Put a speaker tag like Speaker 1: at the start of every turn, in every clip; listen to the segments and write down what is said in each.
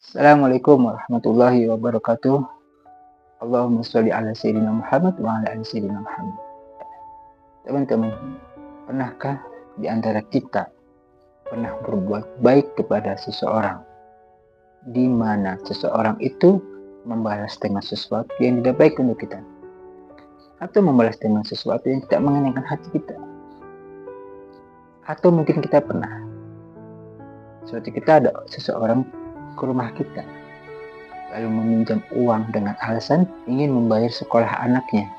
Speaker 1: Assalamualaikum warahmatullahi wabarakatuh. Allahumma sholli ala sayyidina Muhammad wa ala ali sayyidina Muhammad. Teman-teman, pernahkah di antara kita pernah berbuat baik kepada seseorang, di mana seseorang itu membalas dengan sesuatu yang tidak baik untuk kita, atau membalas dengan sesuatu yang tidak mengenakan hati kita? Atau mungkin kita pernah, suatu kita ada seseorang ke rumah kita, lalu meminjam uang dengan alasan ingin membayar sekolah anaknya.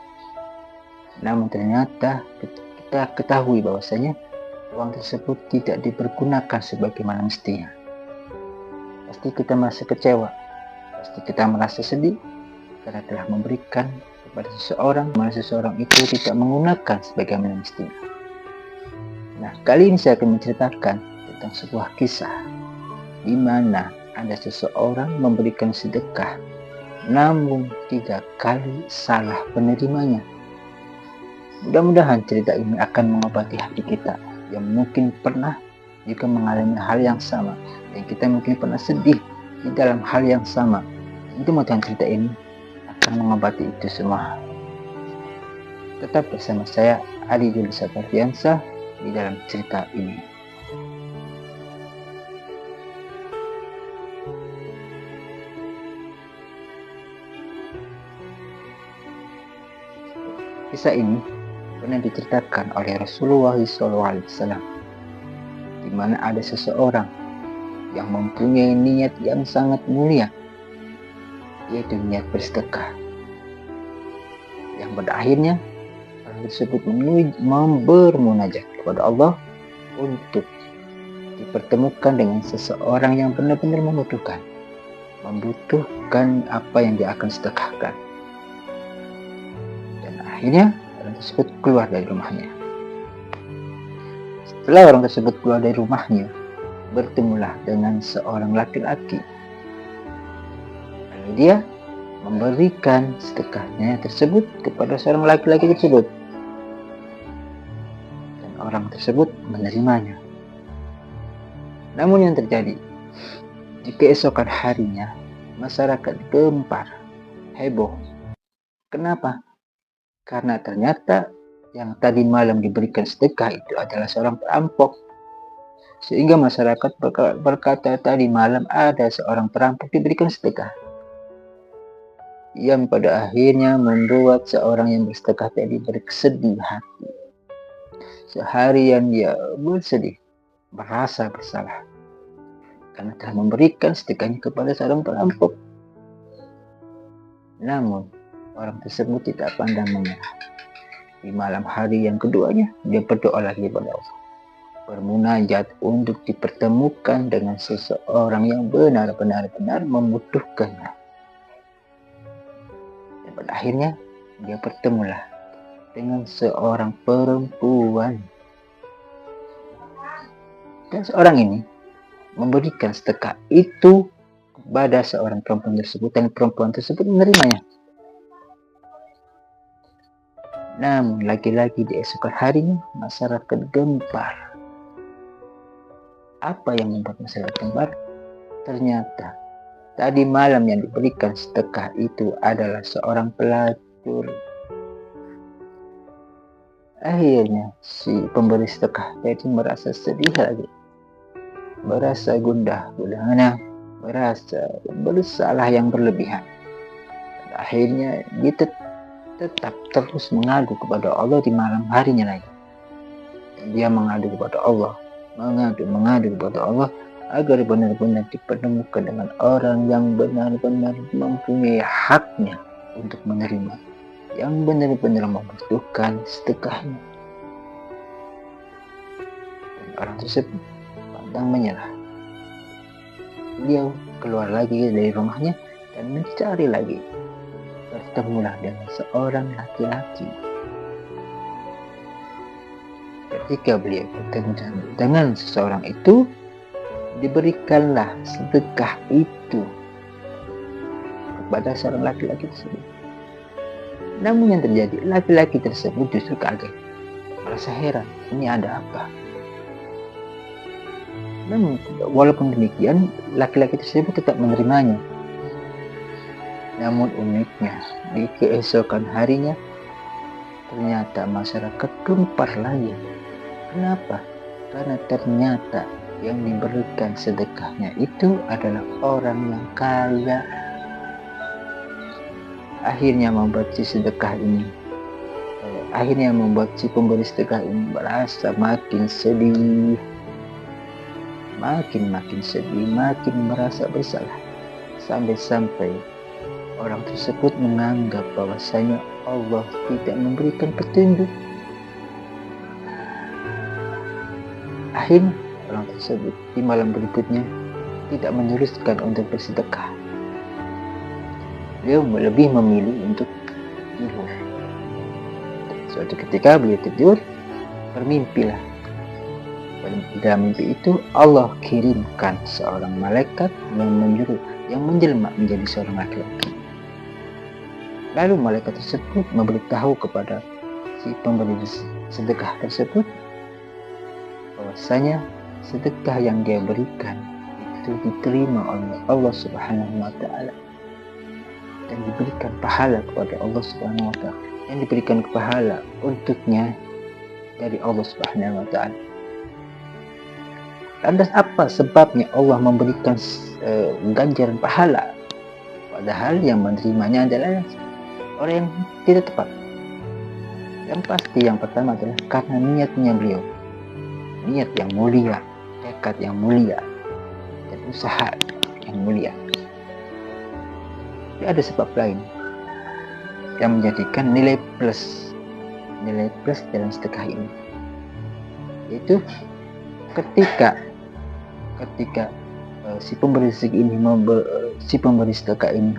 Speaker 1: Namun ternyata kita ketahui bahwasanya uang tersebut tidak dipergunakan sebagaimana mestinya. Pasti kita merasa kecewa, pasti kita merasa sedih karena telah memberikan kepada seseorang, mana seseorang itu tidak menggunakan sebagaimana mestinya. Nah, kali ini saya akan menceritakan tentang sebuah kisah di mana ada seseorang memberikan sedekah, namun 3 kali salah penerimanya. Mudah-mudahan cerita ini akan mengobati hati kita yang mungkin pernah juga mengalami hal yang sama, dan kita mungkin pernah sedih di dalam hal yang sama. Mudah-mudahan cerita ini akan mengobati itu semua. Tetap bersama saya, Adi Juli Sapardiansyah, di dalam cerita ini. Kisah ini pernah diceritakan oleh Rasulullah SAW, di mana ada seseorang yang mempunyai niat yang sangat mulia, yaitu niat bersedekah, yang pada akhirnya orang tersebut bermunajat kepada Allah untuk dipertemukan dengan seseorang yang benar-benar membutuhkan apa yang dia akan sedekahkan. Dan akhirnya orang tersebut keluar dari rumahnya. Setelah orang tersebut keluar dari rumahnya, bertemulah dengan seorang laki-laki. Lalu dia memberikan sedekahnya tersebut kepada seorang laki-laki tersebut, dan orang tersebut menerimanya. Namun yang terjadi, di keesokan harinya masyarakat gempar, heboh. Kenapa? Karena ternyata yang tadi malam diberikan sedekah itu adalah seorang perampok. Sehingga masyarakat berkata tadi malam ada seorang perampok diberikan sedekah, yang pada akhirnya membuat seorang yang bersedekah tadi bersedih hati. Seharian dia bersedih, merasa bersalah karena telah memberikan sedekahnya kepada seorang perampok. Namun orang tersebut tidak pandang menyerah. Di malam hari yang keduanya, dia berdoa lagi kepada Allah, bermunajat untuk dipertemukan dengan seseorang yang benar-benar membutuhkannya. Dan pada akhirnya dia bertemulah dengan seorang perempuan, dan seorang ini memberikan sedekah itu kepada seorang perempuan tersebut, dan perempuan tersebut menerimanya. Namun lagi-lagi di esok harinya masyarakat gempar. Apa yang membuat masyarakat gempar? Ternyata tadi malam yang diberikan sedekah itu adalah seorang pelacur. Akhirnya si pemberi sedekah tadi merasa sedih lagi, merasa gundah gulana, merasa bersalah yang berlebihan. Dan akhirnya dia tetap terus mengadu kepada Allah di malam harinya lagi. Dia mengadu kepada Allah, mengadu kepada Allah agar benar-benar dipertemukan dengan orang yang benar-benar mempunyai haknya untuk menerima, yang benar-benar membutuhkan sedekahnya. Dan orang tersebut pantang menyerah. Beliau keluar lagi dari rumahnya dan mencari lagi. Bertemulah dengan seorang laki-laki. Ketika beliau bertemu dengan seseorang itu, diberikanlah sedekah itu kepada seorang laki-laki tersebut. Namun yang terjadi, laki-laki tersebut justru kaget, merasa heran, ini ada apa? Namun walaupun demikian, laki-laki tersebut tetap menerimanya. Namun uniknya, di keesokan harinya ternyata masyarakat gempar lagi. Kenapa? Karena ternyata yang diberikan sedekahnya itu adalah orang yang kaya. Akhirnya membuat si pemberi sedekah ini merasa makin sedih, makin sedih, makin merasa bersalah, sampai orang tersebut menganggap bahwasanya Allah tidak memberikan petunjuk. Akhirnya orang tersebut di malam berikutnya tidak meneruskan untuk bersedekah. Beliau lebih memilih untuk tidur. Suatu ketika beliau tidur, bermimpilah. Dalam mimpi itu Allah kirimkan seorang malaikat yang menjelma menjadi seorang laki-laki. Lalu malaikat tersebut memberitahu kepada si pemberi sedekah tersebut bahwasanya sedekah yang dia berikan itu diterima oleh Allah Subhanahu wa taala dan diberikan pahala kepada Allah Subhanahu wa taala, yang diberikan pahala untuknya dari Allah Subhanahu wa taala. Lantas apa sebabnya Allah memberikan ganjaran pahala padahal yang menerimanya adalah orang yang tidak tepat? Yang pasti yang pertama adalah karena niatnya beliau, niat yang mulia, tekad yang mulia, dan usaha yang mulia. Tidak ada sebab lain yang menjadikan nilai plus dalam sedekah ini, yaitu ketika si pemberi sedekah ini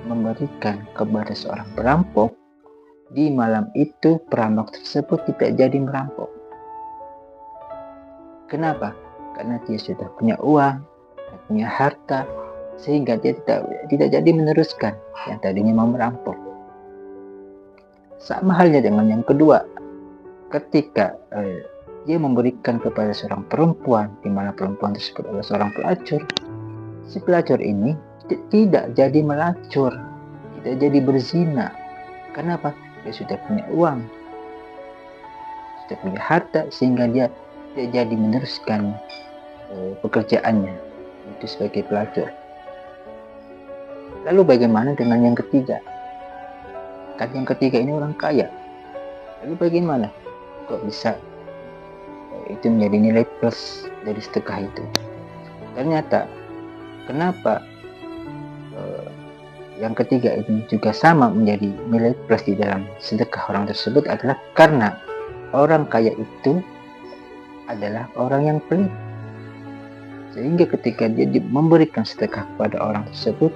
Speaker 1: memberikan kepada seorang perampok, di malam itu perampok tersebut tidak jadi merampok. Kenapa? Karena dia sudah punya uang, punya harta, sehingga dia tidak jadi meneruskan yang tadinya mau merampok. Sama halnya dengan yang kedua, ketika dia memberikan kepada seorang perempuan, di mana perempuan tersebut adalah seorang pelacur. Si pelacur ini tidak jadi melacur, tidak jadi berzina. Kenapa? Dia sudah punya uang, sudah punya harta, sehingga dia tidak jadi meneruskan pekerjaannya itu sebagai pelacur. Lalu bagaimana dengan yang ketiga? Kan yang ketiga ini orang kaya. Lalu bagaimana? Kok bisa itu menjadi nilai plus dari sedekah itu? Ternyata kenapa yang ketiga ini juga sama menjadi nilai plus di dalam sedekah orang tersebut adalah karena orang kaya itu adalah orang yang pelit, sehingga ketika dia memberikan sedekah kepada orang tersebut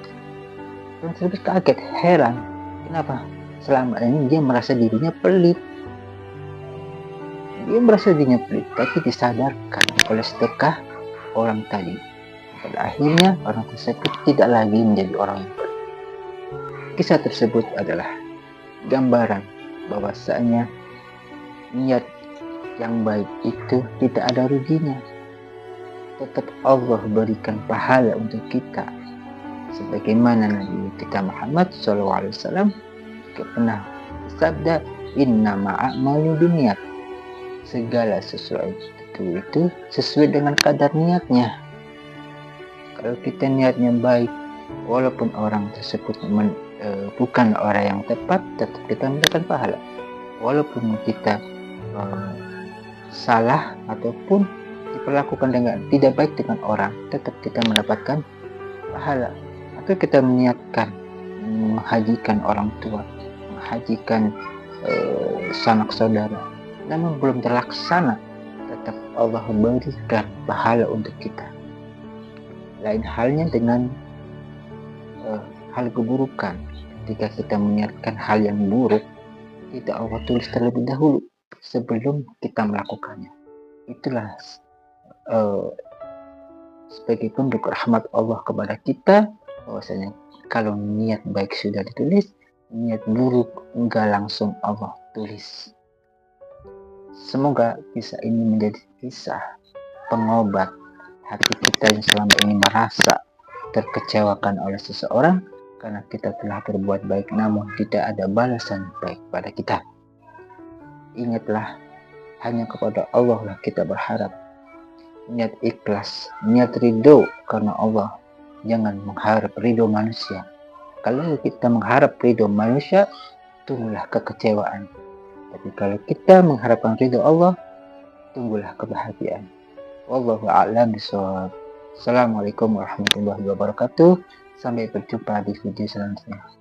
Speaker 1: kaget, heran, kenapa selama ini dia merasa dirinya pelit. Dia merasa dirinya pelit, tapi disadarkan oleh sedekah orang tadi. Pada akhirnya orang tersebut tidak lagi menjadi orang yang pelit. Kisah tersebut adalah gambaran bahwasanya niat yang baik itu tidak ada ruginya. Tetap Allah berikan pahala untuk kita. Sebagaimana Nabi kita Muhammad SAW pernah bersabda, inna ma'amalu biniat. Segala sesuatu itu sesuai dengan kadar niatnya. Kalau kita niatnya baik, walaupun orang tersebut bukan orang yang tepat, tetap kita mendapatkan pahala. Walaupun kita salah ataupun diperlakukan dengan tidak baik dengan orang, tetap kita mendapatkan pahala. Atau kita meniatkan menghajikan orang tua, menghajikan sanak saudara, namun belum terlaksana, tetap Allah memberikan pahala untuk kita. Lain halnya dengan hal keburukan. Ketika kita meniatkan hal yang buruk, tidak Allah tulis terlebih dahulu sebelum kita melakukannya. Itulah sebagai bentuk rahmat Allah kepada kita, bahwasanya kalau niat baik sudah ditulis, niat buruk enggak langsung Allah tulis. Semoga kisah ini menjadi kisah pengobat hati kita yang selama ini merasa terkecewakan oleh seseorang karena kita telah berbuat baik namun tidak ada balasan baik pada kita. Ingatlah, hanya kepada Allah lah kita berharap. Niat ikhlas, niat ridho karena Allah. Jangan mengharap ridho manusia. Kalau kita mengharap ridho manusia, tunggulah kekecewaan. Tapi kalau kita mengharapkan ridho Allah, tunggulah kebahagiaan. Wallahu a'lam bishawab. Assalamualaikum warahmatullahi wabarakatuh. Sampai berjumpa di video selanjutnya.